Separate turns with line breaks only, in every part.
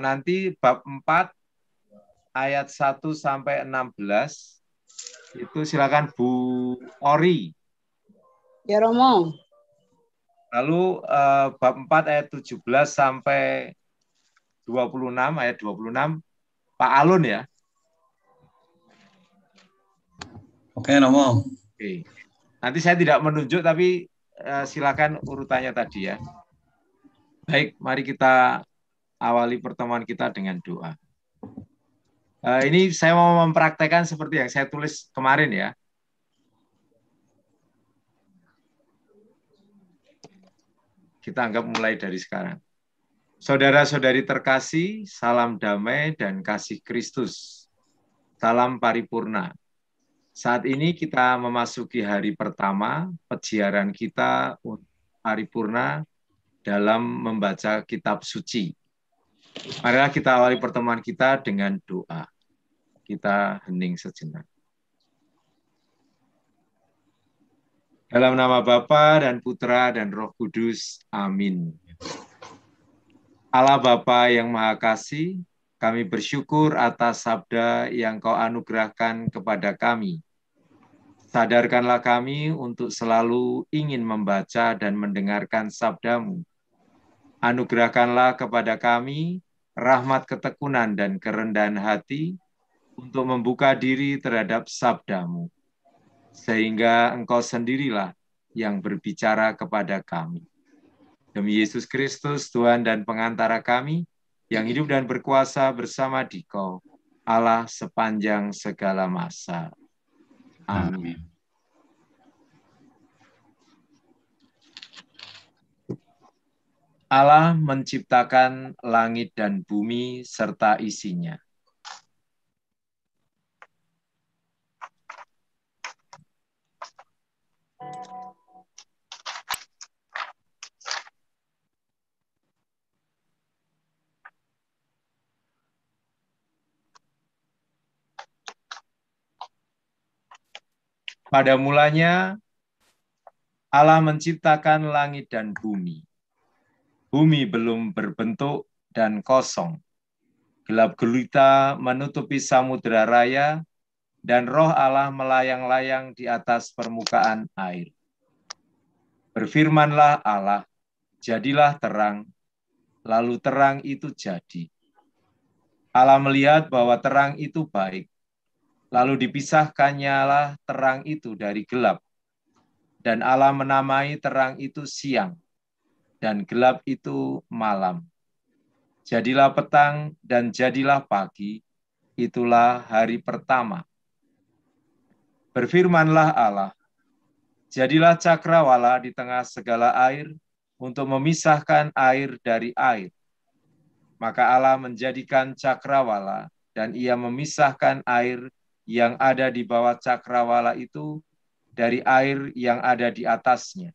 nanti bab 4 ayat 1 sampai 16 itu silakan Bu Ori.
Ya Romo.
Lalu bab 4 ayat 17 sampai 26 ayat 26 Pak Alun ya.
Oke, Romo.
Oke. Nanti saya tidak menunjuk tapi silakan urutannya tadi ya. Baik, mari kita awali pertemuan kita dengan doa. Ini saya mau mempraktekkan seperti yang saya tulis kemarin ya. Kita anggap mulai dari sekarang. Saudara-saudari terkasih, salam damai dan kasih Kristus. Salam paripurna. Saat ini kita memasuki hari pertama peziaran kita paripurna dalam membaca kitab suci. Marilah kita awali pertemuan kita dengan doa. Kita hening sejenak. Dalam nama Bapa dan Putra dan Roh Kudus. Amin. Allah Bapa yang Maha Kasih, kami bersyukur atas sabda yang Kau anugerahkan kepada kami. Sadarkanlah kami untuk selalu ingin membaca dan mendengarkan sabda-Mu. Anugerahkanlah kepada kami rahmat ketekunan dan kerendahan hati untuk membuka diri terhadap sabda-Mu. Sehingga Engkau sendirilah yang berbicara kepada kami. Demi Yesus Kristus, Tuhan dan pengantara kami, yang hidup dan berkuasa bersama Dikau, Allah sepanjang segala masa. Amin. Allah menciptakan langit dan bumi serta isinya. Pada mulanya, Allah menciptakan langit dan bumi. Bumi belum berbentuk dan kosong. Gelap gulita menutupi samudera raya, dan roh Allah melayang-layang di atas permukaan air. Berfirmanlah Allah, jadilah terang, lalu terang itu jadi. Allah melihat bahwa terang itu baik, lalu dipisahkannyalah terang itu dari gelap. Dan Allah menamai terang itu siang, dan gelap itu malam. Jadilah petang dan jadilah pagi, itulah hari pertama. Berfirmanlah Allah, jadilah cakrawala di tengah segala air untuk memisahkan air dari air. Maka Allah menjadikan cakrawala dan ia memisahkan air yang ada di bawah cakrawala itu dari air yang ada di atasnya.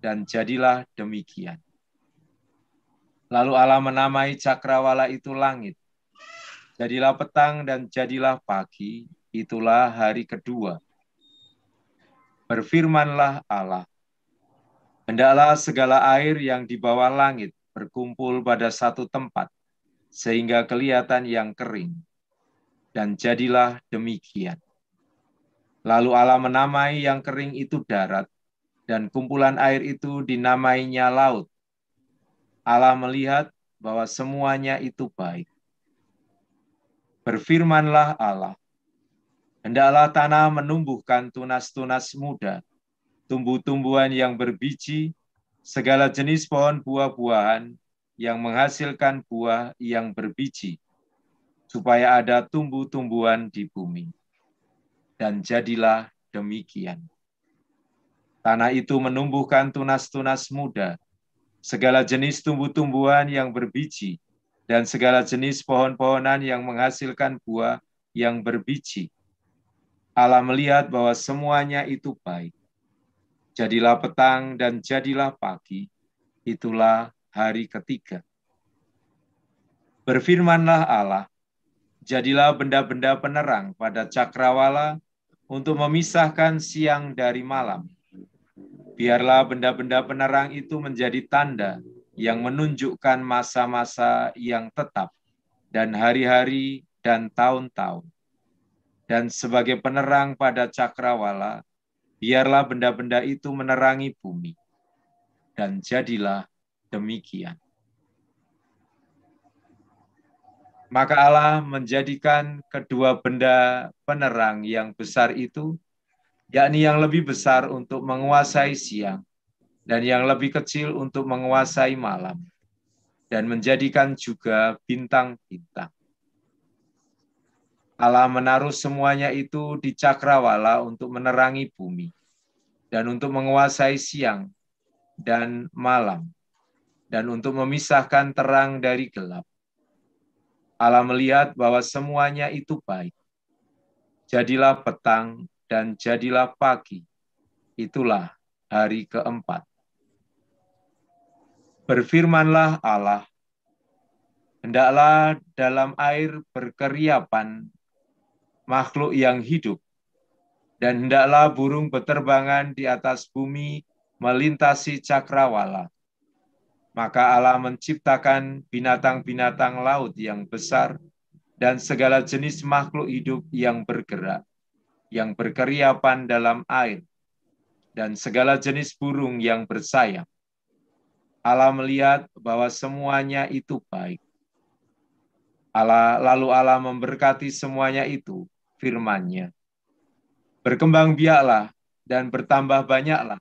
Dan jadilah demikian. Lalu Allah menamai cakrawala itu langit. Jadilah petang dan jadilah pagi, itulah hari kedua. Berfirmanlah Allah, hendaklah segala air yang di bawah langit berkumpul pada satu tempat, sehingga kelihatan yang kering. Dan jadilah demikian. Lalu Allah menamai yang kering itu darat, dan kumpulan air itu dinamainya laut. Allah melihat bahwa semuanya itu baik. Berfirmanlah Allah, hendaklah tanah menumbuhkan tunas-tunas muda, tumbuh-tumbuhan yang berbiji, segala jenis pohon buah-buahan yang menghasilkan buah yang berbiji, supaya ada tumbuh-tumbuhan di bumi. Dan jadilah demikian. Tanah itu menumbuhkan tunas-tunas muda, segala jenis tumbuh-tumbuhan yang berbiji, dan segala jenis pohon-pohonan yang menghasilkan buah yang berbiji. Allah melihat bahwa semuanya itu baik. Jadilah petang dan jadilah pagi, itulah hari ketiga. Berfirmanlah Allah, jadilah benda-benda penerang pada cakrawala untuk memisahkan siang dari malam. Biarlah benda-benda penerang itu menjadi tanda yang menunjukkan masa-masa yang tetap dan hari-hari dan tahun-tahun. Dan sebagai penerang pada cakrawala, biarlah benda-benda itu menerangi bumi. Dan jadilah demikian. Maka Allah menjadikan kedua benda penerang yang besar itu, yakni yang lebih besar untuk menguasai siang, dan yang lebih kecil untuk menguasai malam, dan menjadikan juga bintang-bintang. Allah menaruh semuanya itu di cakrawala untuk menerangi bumi, dan untuk menguasai siang dan malam, dan untuk memisahkan terang dari gelap. Allah melihat bahwa semuanya itu baik. Jadilah petang dan jadilah pagi. Itulah hari keempat. Berfirmanlah Allah, hendaklah dalam air berkeriapan makhluk yang hidup, dan hendaklah burung beterbangan di atas bumi melintasi cakrawala. Maka Allah menciptakan binatang-binatang laut yang besar dan segala jenis makhluk hidup yang bergerak, yang berkeriapan dalam air, dan segala jenis burung yang bersayap. Allah melihat bahwa semuanya itu baik. Lalu Allah memberkati semuanya itu, firman-Nya. Berkembang biaklah dan bertambah banyaklah,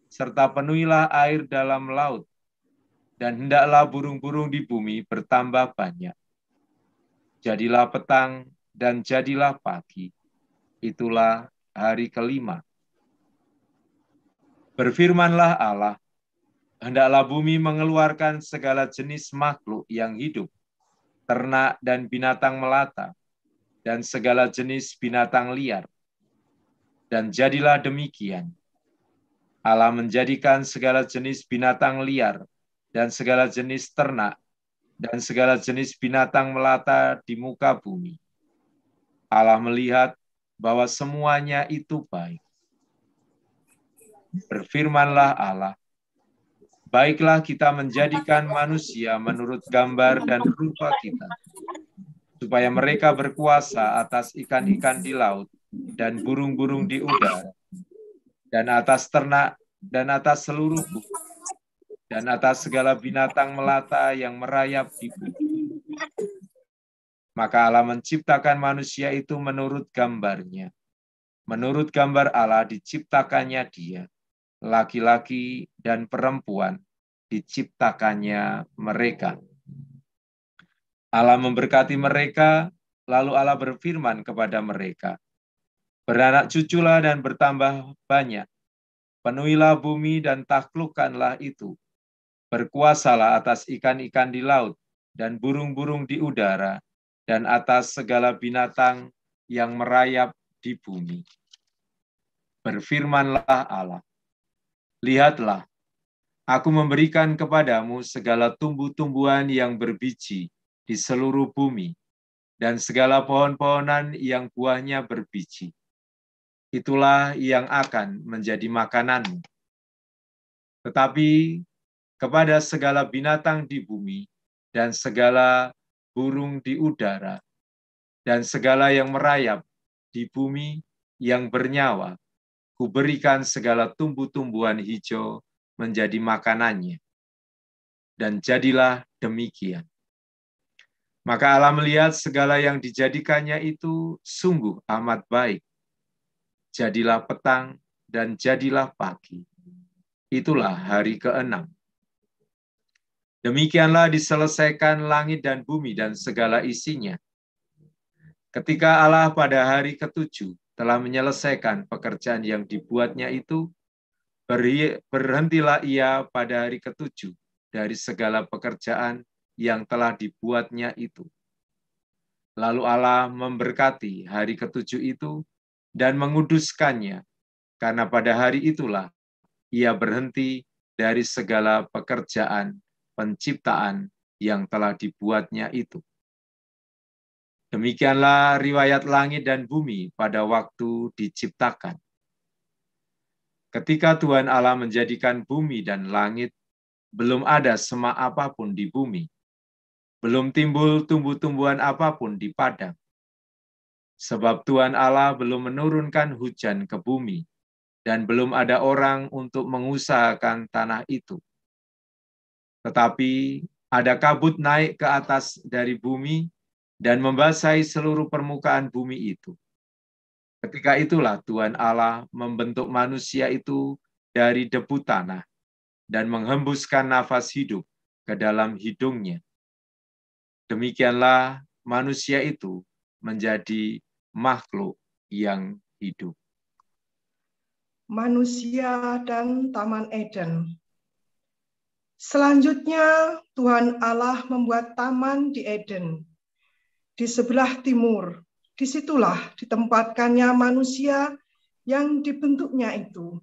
serta penuhilah air dalam laut, dan hendaklah burung-burung di bumi bertambah banyak. Jadilah petang dan jadilah pagi. Itulah hari kelima. Berfirmanlah Allah, hendaklah bumi mengeluarkan segala jenis makhluk yang hidup, ternak dan binatang melata, dan segala jenis binatang liar. Dan jadilah demikian. Allah menjadikan segala jenis binatang liar, dan segala jenis ternak, dan segala jenis binatang melata di muka bumi. Allah melihat bahwa semuanya itu baik. Berfirmanlah Allah, baiklah kita menjadikan manusia menurut gambar dan rupa kita, supaya mereka berkuasa atas ikan-ikan di laut dan burung-burung di udara, dan atas ternak dan atas seluruh bumi, dan atas segala binatang melata yang merayap di bumi. Maka Allah menciptakan manusia itu menurut gambarnya. Menurut gambar Allah diciptakannya dia. Laki-laki dan perempuan diciptakannya mereka. Allah memberkati mereka, lalu Allah berfirman kepada mereka, beranak cuculah dan bertambah banyak, penuhilah bumi dan taklukkanlah itu, berkuasalah atas ikan-ikan di laut dan burung-burung di udara, dan atas segala binatang yang merayap di bumi. Berfirmanlah Allah, lihatlah, aku memberikan kepadamu segala tumbuh-tumbuhan yang berbiji di seluruh bumi, dan segala pohon-pohonan yang buahnya berbiji. Itulah yang akan menjadi makananmu. Tetapi kepada segala binatang di bumi, dan segala burung di udara, dan segala yang merayap di bumi yang bernyawa, kuberikan segala tumbuh-tumbuhan hijau menjadi makanannya. Dan jadilah demikian. Maka Allah melihat segala yang dijadikannya itu sungguh amat baik. Jadilah petang dan jadilah pagi. Itulah hari ke-6. Demikianlah diselesaikan langit dan bumi dan segala isinya. Ketika Allah pada hari ke-7 telah menyelesaikan pekerjaan yang dibuatnya itu, berhentilah ia pada hari ke-7 dari segala pekerjaan yang telah dibuatnya itu. Lalu Allah memberkati hari ke-7 itu dan menguduskannya, karena pada hari itulah ia berhenti dari segala pekerjaan penciptaan yang telah dibuatnya itu. Demikianlah riwayat langit dan bumi pada waktu diciptakan. Ketika Tuhan Allah menjadikan bumi dan langit, belum ada semak apapun di bumi, belum timbul tumbuh-tumbuhan apapun di padang. Sebab Tuhan Allah belum menurunkan hujan ke bumi, dan belum ada orang untuk mengusahakan tanah itu. Tetapi ada kabut naik ke atas dari bumi dan membasahi seluruh permukaan bumi itu. Ketika itulah Tuhan Allah membentuk manusia itu dari debu tanah dan menghembuskan nafas hidup ke dalam hidungnya. Demikianlah manusia itu menjadi makhluk yang hidup.
Manusia dan Taman Eden. Selanjutnya, Tuhan Allah membuat taman di Eden, di sebelah timur. Disitulah ditempatkannya manusia yang dibentuknya itu.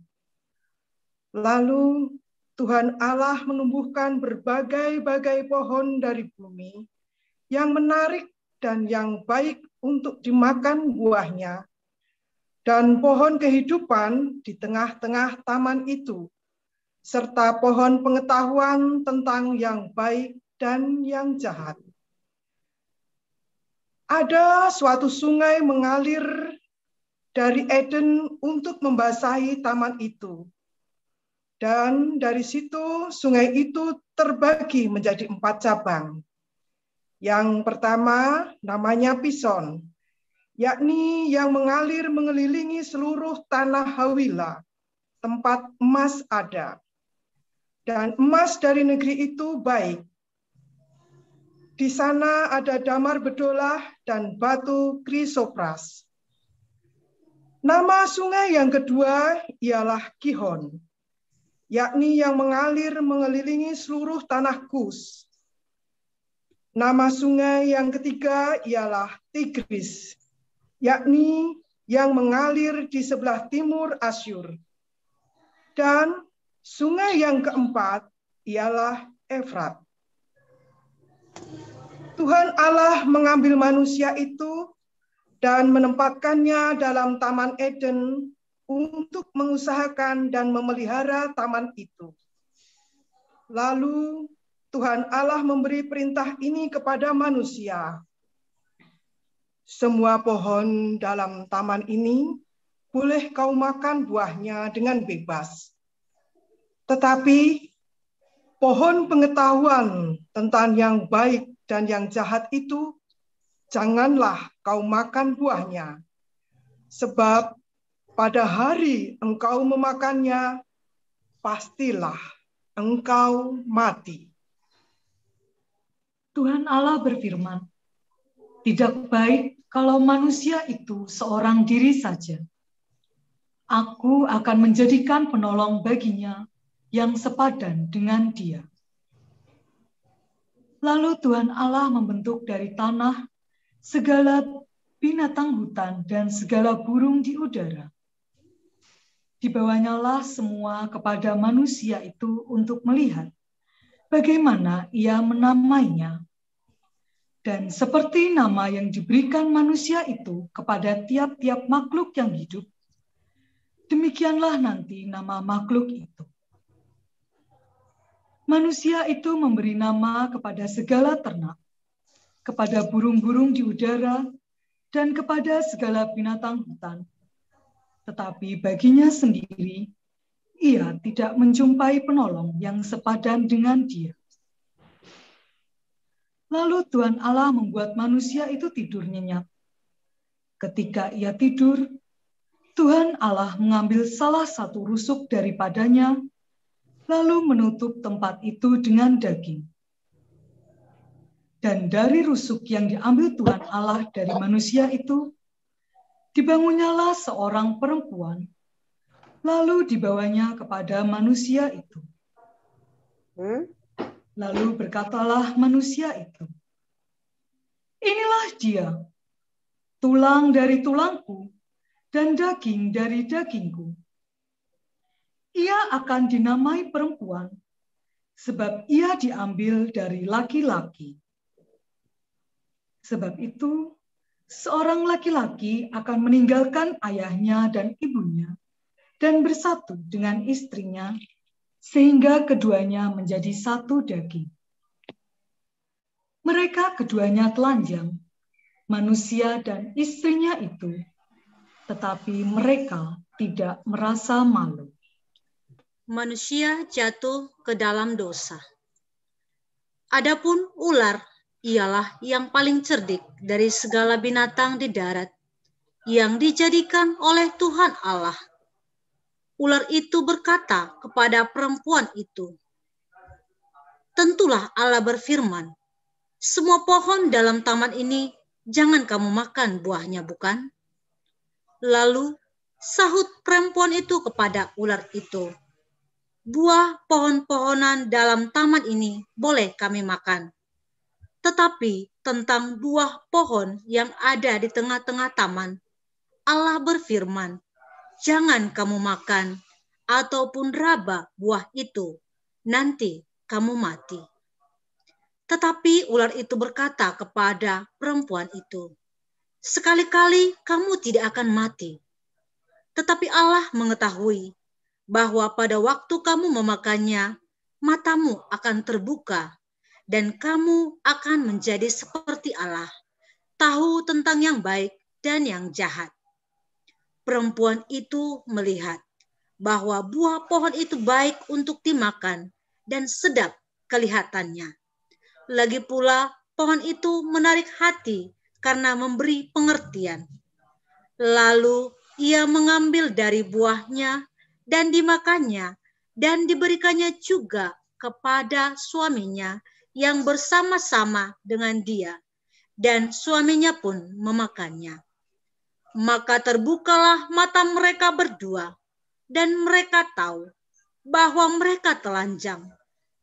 Lalu Tuhan Allah menumbuhkan berbagai-bagai pohon dari bumi yang menarik dan yang baik untuk dimakan buahnya, dan pohon kehidupan di tengah-tengah taman itu, serta pohon pengetahuan tentang yang baik dan yang jahat. Ada suatu sungai mengalir dari Eden untuk membasahi taman itu. Dan dari situ sungai itu terbagi menjadi 4 cabang. Yang pertama namanya Pison, yakni yang mengalir mengelilingi seluruh tanah Hawila, tempat emas ada. Dan emas dari negeri itu baik. Di sana ada damar bedolah dan batu krisopras. Nama sungai yang kedua ialah Gihon, yakni yang mengalir mengelilingi seluruh tanah Kus. Nama sungai yang ketiga ialah Tigris, yakni yang mengalir di sebelah timur Asyur. Dan sungai yang keempat ialah Efrat. Tuhan Allah mengambil manusia itu dan menempatkannya dalam Taman Eden untuk mengusahakan dan memelihara taman itu. Lalu Tuhan Allah memberi perintah ini kepada manusia. Semua pohon dalam taman ini boleh kau makan buahnya dengan bebas. Tetapi pohon pengetahuan tentang yang baik dan yang jahat itu janganlah kau makan buahnya. Sebab pada hari engkau memakannya, pastilah engkau mati.
Tuhan Allah berfirman, tidak baik kalau manusia itu seorang diri saja. Aku akan menjadikan penolong baginya yang sepadan dengan dia. Lalu Tuhan Allah membentuk dari tanah segala binatang hutan dan segala burung di udara. Dibawanyalah semua kepada manusia itu untuk melihat bagaimana ia menamainya. Dan seperti nama yang diberikan manusia itu kepada tiap-tiap makhluk yang hidup, demikianlah nanti nama makhluk itu. Manusia itu memberi nama kepada segala ternak, kepada burung-burung di udara, dan kepada segala binatang hutan. Tetapi baginya sendiri, ia tidak menjumpai penolong yang sepadan dengan dia. Lalu Tuhan Allah membuat manusia itu tidur nyenyak. Ketika ia tidur, Tuhan Allah mengambil salah satu rusuk daripadanya, lalu menutup tempat itu dengan daging. Dan dari rusuk yang diambil Tuhan Allah dari manusia itu, dibangunnyalah seorang perempuan, lalu dibawanya kepada manusia itu. Lalu berkatalah manusia itu, inilah dia, tulang dari tulangku dan daging dari dagingku. Ia akan dinamai perempuan, sebab ia diambil dari laki-laki. Sebab itu, seorang laki-laki akan meninggalkan ayahnya dan ibunya, dan bersatu dengan istrinya, sehingga keduanya menjadi satu daging. Mereka keduanya telanjang, manusia dan istrinya itu, tetapi mereka tidak merasa malu.
Manusia jatuh ke dalam dosa. Adapun ular ialah yang paling cerdik dari segala binatang di darat yang dijadikan oleh Tuhan Allah. Ular itu berkata kepada perempuan itu, "Tentulah Allah berfirman, semua pohon dalam taman ini jangan kamu makan buahnya, bukan?" Lalu sahut perempuan itu kepada ular itu, "Buah pohon-pohonan dalam taman ini boleh kami makan. Tetapi tentang buah pohon yang ada di tengah-tengah taman, Allah berfirman, jangan kamu makan ataupun raba buah itu, nanti kamu mati." Tetapi ular itu berkata kepada perempuan itu, "Sekali-kali kamu tidak akan mati. Tetapi Allah mengetahui bahwa pada waktu kamu memakannya, matamu akan terbuka, dan kamu akan menjadi seperti Allah, tahu tentang yang baik dan yang jahat." Perempuan itu melihat bahwa buah pohon itu baik untuk dimakan dan sedap kelihatannya. Lagi pula pohon itu menarik hati karena memberi pengertian. Lalu ia mengambil dari buahnya dan dimakannya, dan diberikannya juga kepada suaminya yang bersama-sama dengan dia, dan suaminya pun memakannya. Maka terbukalah mata mereka berdua, dan mereka tahu bahwa mereka telanjang.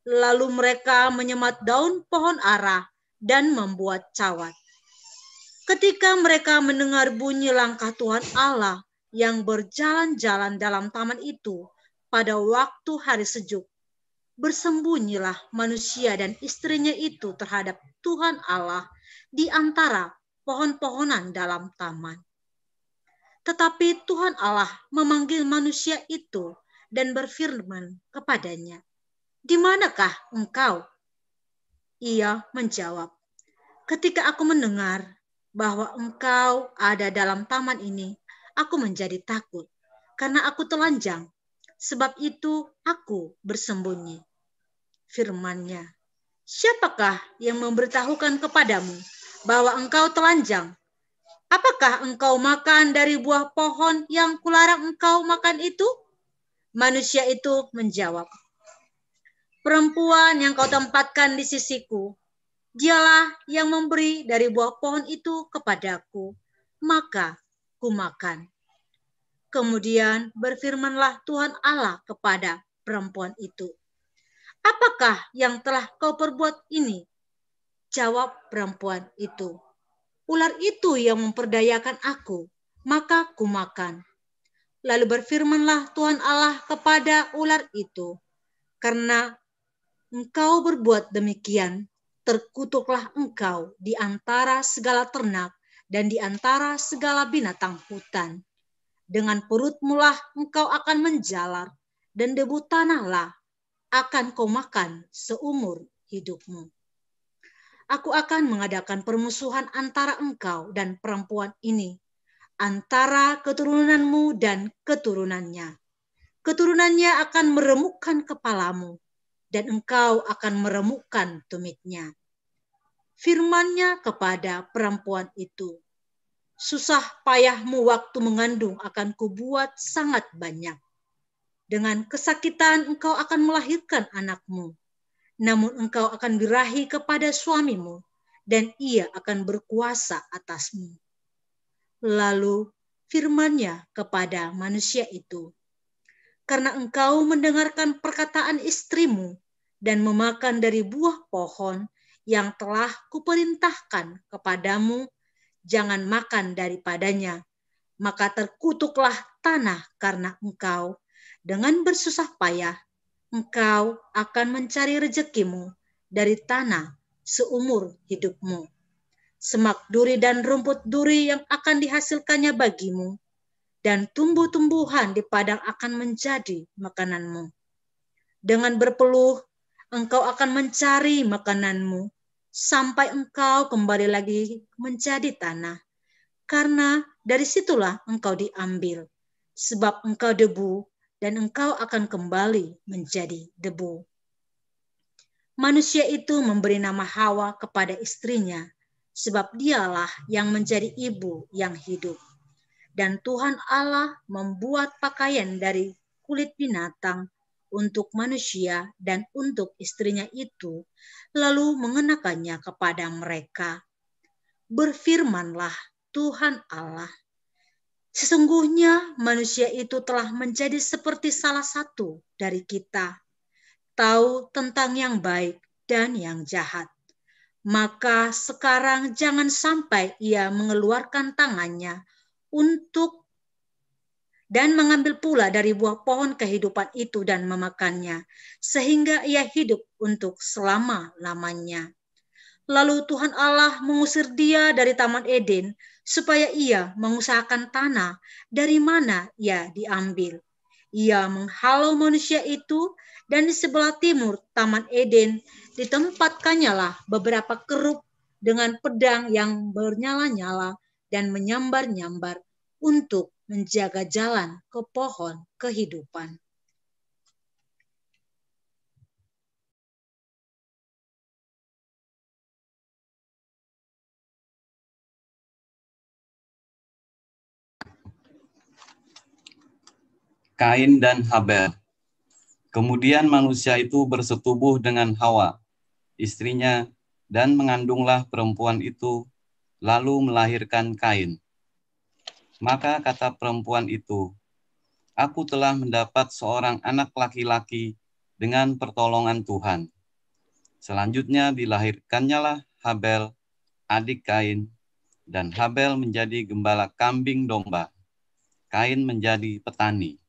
Lalu mereka menyemat daun pohon ara dan membuat cawat. Ketika mereka mendengar bunyi langkah Tuhan Allah yang berjalan-jalan dalam taman itu pada waktu hari sejuk, bersembunyilah manusia dan istrinya itu terhadap Tuhan Allah di antara pohon-pohonan dalam taman. Tetapi Tuhan Allah memanggil manusia itu dan berfirman kepadanya, "Di manakah engkau?" Ia menjawab, "Ketika aku mendengar bahwa engkau ada dalam taman ini, aku menjadi takut, karena aku telanjang. Sebab itu aku bersembunyi." Firman-Nya, "Siapakah yang memberitahukan kepadamu bahwa engkau telanjang? Apakah engkau makan dari buah pohon yang kularang engkau makan itu?" Manusia itu menjawab, "Perempuan yang kau tempatkan di sisiku, dialah yang memberi dari buah pohon itu kepadaku, maka kumakan." Kemudian berfirmanlah Tuhan Allah kepada perempuan itu, "Apakah yang telah kau perbuat ini?" Jawab perempuan itu, "Ular itu yang memperdayakan aku, maka kumakan." Lalu berfirmanlah Tuhan Allah kepada ular itu, "Karena engkau berbuat demikian, terkutuklah engkau di antara segala ternak dan di antara segala binatang hutan. Dengan perutmu lah engkau akan menjalar, dan debu tanahlah akan kau makan seumur hidupmu. Aku akan mengadakan permusuhan antara engkau dan perempuan ini, antara keturunanmu dan keturunannya. Keturunannya akan meremukkan kepalamu, dan engkau akan meremukkan tumitnya." Firman-Nya kepada perempuan itu, "Susah payahmu waktu mengandung akan kubuat sangat banyak. Dengan kesakitan engkau akan melahirkan anakmu, namun engkau akan birahi kepada suamimu, dan ia akan berkuasa atasmu." Lalu firman-Nya kepada manusia itu, "Karena engkau mendengarkan perkataan istrimu dan memakan dari buah pohon yang telah kuperintahkan kepadamu, jangan makan daripadanya, maka terkutuklah tanah karena engkau. Dengan bersusah payah engkau akan mencari rezekimu dari tanah seumur hidupmu. Semak duri dan rumput duri yang akan dihasilkannya bagimu, dan tumbuh-tumbuhan di padang akan menjadi makananmu. Dengan berpeluh, engkau akan mencari makananmu sampai engkau kembali lagi menjadi tanah. Karena dari situlah engkau diambil, sebab engkau debu dan engkau akan kembali menjadi debu. Manusia itu memberi nama Hawa kepada istrinya, sebab dialah yang menjadi ibu yang hidup. Dan Tuhan Allah membuat pakaian dari kulit binatang untuk manusia dan untuk istrinya itu, lalu mengenakannya kepada mereka. Berfirmanlah Tuhan Allah, sesungguhnya manusia itu telah menjadi seperti salah satu dari kita, tahu tentang yang baik dan yang jahat. Maka sekarang jangan sampai ia mengeluarkan tangannya untuk dan mengambil pula dari buah pohon kehidupan itu dan memakannya, sehingga ia hidup untuk selama-lamanya. Lalu Tuhan Allah mengusir dia dari Taman Eden, supaya ia mengusahakan tanah dari mana ia diambil. Ia menghalau manusia itu, dan di sebelah timur Taman Eden ditempatkannya lah beberapa kerub dengan pedang yang bernyala-nyala dan menyambar-nyambar untuk menjaga jalan ke pohon kehidupan.
Kain dan Habel. Kemudian manusia itu bersetubuh dengan Hawa, istrinya, dan mengandunglah perempuan itu, lalu melahirkan Kain. Maka kata perempuan itu, aku telah mendapat seorang anak laki-laki dengan pertolongan Tuhan. Selanjutnya dilahirkannyalah Habel, adik Kain, dan Habel menjadi gembala kambing domba. Kain menjadi petani.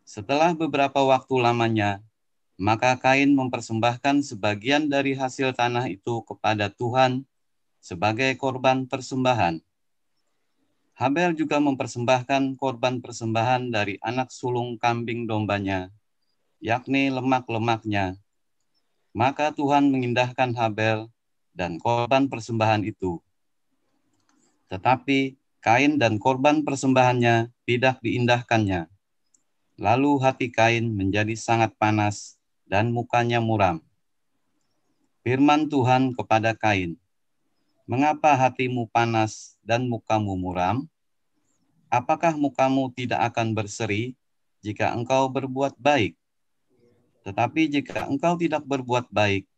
Setelah beberapa waktu lamanya, maka Kain mempersembahkan sebagian dari hasil tanah itu kepada Tuhan sebagai korban persembahan. Habel juga mempersembahkan korban persembahan dari anak sulung kambing dombanya, yakni lemak-lemaknya. Maka Tuhan mengindahkan Habel dan korban persembahan itu. Tetapi Kain dan korban persembahannya tidak diindahkannya. Lalu hati Kain menjadi sangat panas dan mukanya muram. Firman Tuhan kepada Kain, mengapa hatimu panas dan mukamu muram? Apakah mukamu tidak akan berseri jika engkau berbuat baik? Tetapi jika engkau tidak berbuat baik,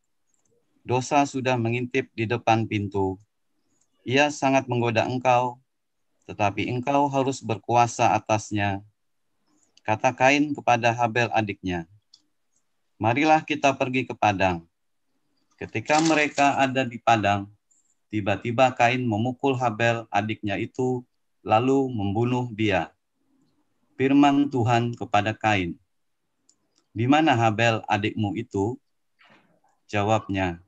dosa sudah mengintip di depan pintu. Ia sangat menggoda engkau, tetapi engkau harus berkuasa atasnya. Kata Kain kepada Habel adiknya, marilah kita pergi ke padang. Ketika mereka ada di padang, tiba-tiba Kain memukul Habel adiknya itu, lalu membunuh dia. Firman Tuhan kepada Kain, di mana Habel adikmu itu? Jawabnya,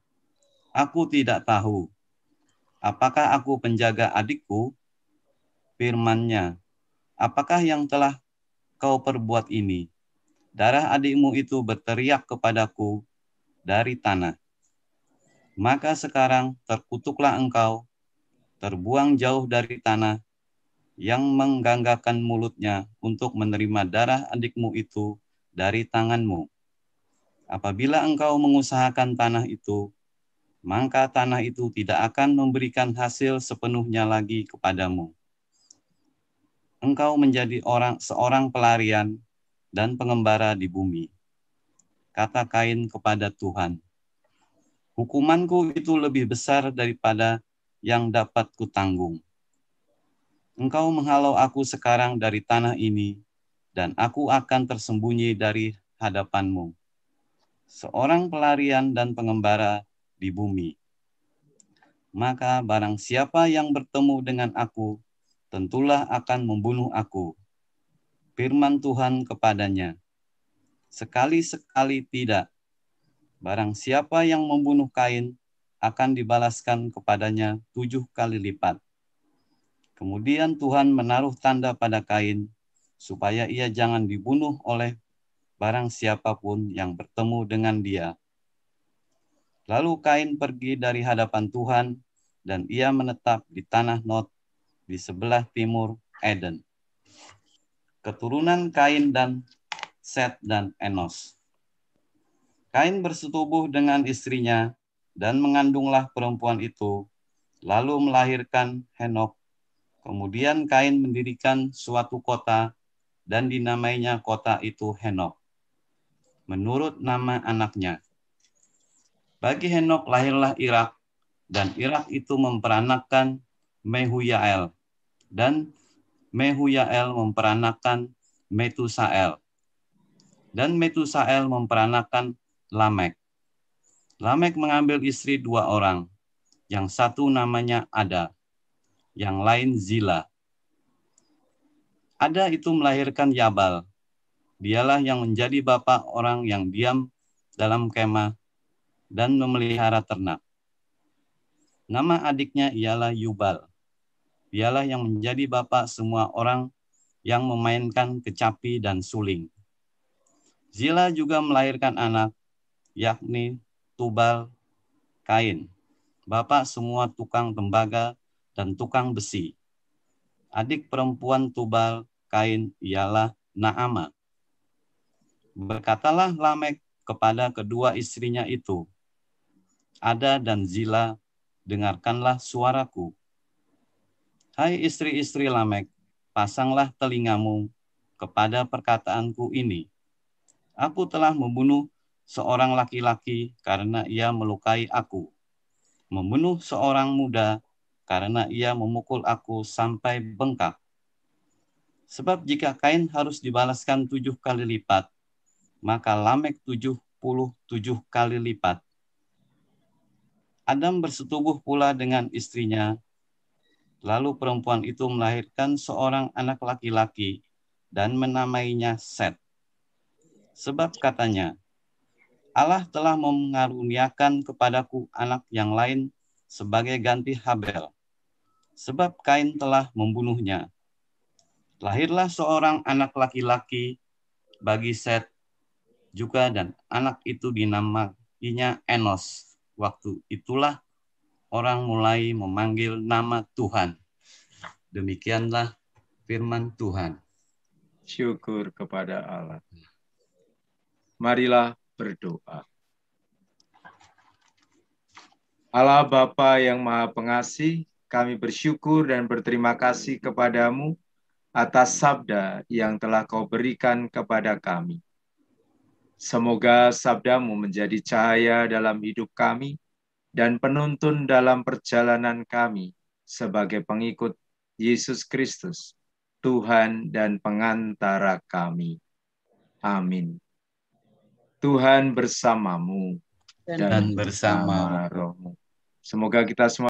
aku tidak tahu. Apakah aku penjaga adikku? Firman-Nya, apakah yang telah kau perbuat ini? Darah adikmu itu berteriak kepadaku dari tanah. Maka sekarang terkutuklah engkau, terbuang jauh dari tanah, yang mengganggakan mulutnya untuk menerima darah adikmu itu dari tanganmu. Apabila engkau mengusahakan tanah itu, maka tanah itu tidak akan memberikan hasil sepenuhnya lagi kepadamu. Engkau menjadi seorang pelarian dan pengembara di bumi. Kata Kain kepada Tuhan, hukumanku itu lebih besar daripada yang dapat kutanggung. Engkau menghalau aku sekarang dari tanah ini, dan aku akan tersembunyi dari hadapanmu. Seorang pelarian dan pengembara di bumi. Maka barang siapa yang bertemu dengan aku, tentulah akan membunuh aku. Firman Tuhan kepadanya, sekali-sekali tidak. Barang siapa yang membunuh Kain, akan dibalaskan kepadanya 7 kali lipat. Kemudian Tuhan menaruh tanda pada Kain, supaya ia jangan dibunuh oleh barang siapapun yang bertemu dengan dia. Lalu Kain pergi dari hadapan Tuhan, dan ia menetap di tanah Nod di sebelah timur Eden. Keturunan Kain dan Set dan Enos. Kain bersetubuh dengan istrinya, dan mengandunglah perempuan itu, lalu melahirkan Henok. Kemudian Kain mendirikan suatu kota, dan dinamainya kota itu Henok, menurut nama anaknya. Bagi Henok lahirlah Irak, dan Irak itu memperanakkan Mehuyael, dan Mehuyael memperanakkan Metusael, dan Metusael memperanakkan Lamek. Lamek mengambil istri 2 orang, yang satu namanya Ada, yang lain Zila. Ada itu melahirkan Yabal. Dialah yang menjadi bapa orang yang diam dalam kemah dan memelihara ternak. Nama adiknya ialah Yubal. Dialah yang menjadi bapa semua orang yang memainkan kecapi dan suling. Zila juga melahirkan anak, yakni Tubal Kain, bapa semua tukang tembaga dan tukang besi. Adik perempuan Tubal Kain ialah Naama. Berkatalah Lamek kepada kedua istrinya itu, Ada dan Zila, dengarkanlah suaraku. Hai istri-istri Lamek, pasanglah telingamu kepada perkataanku ini. Aku telah membunuh seorang laki-laki karena ia melukai aku, membunuh seorang muda karena ia memukul aku sampai bengkak. Sebab jika Kain harus dibalaskan 7 kali lipat, maka Lamek 77 kali lipat. Adam bersetubuh pula dengan istrinya, lalu perempuan itu melahirkan seorang anak laki-laki dan menamainya Set. Sebab katanya, Allah telah mengaruniakan kepadaku anak yang lain sebagai ganti Habel, sebab Kain telah membunuhnya. Lahirlah seorang anak laki-laki bagi Set juga, dan anak itu dinamainya Enos. Waktu itulah orang mulai memanggil nama Tuhan. Demikianlah firman Tuhan.
Syukur kepada Allah. Marilah berdoa. Allah Bapa yang Maha Pengasih, kami bersyukur dan berterima kasih kepadamu atas sabda yang telah kau berikan kepada kami. Semoga sabdamu menjadi cahaya dalam hidup kami dan penuntun dalam perjalanan kami sebagai pengikut Yesus Kristus, Tuhan dan pengantara kami. Amin. Tuhan bersamamu dan bersama rohmu. Semoga kita semua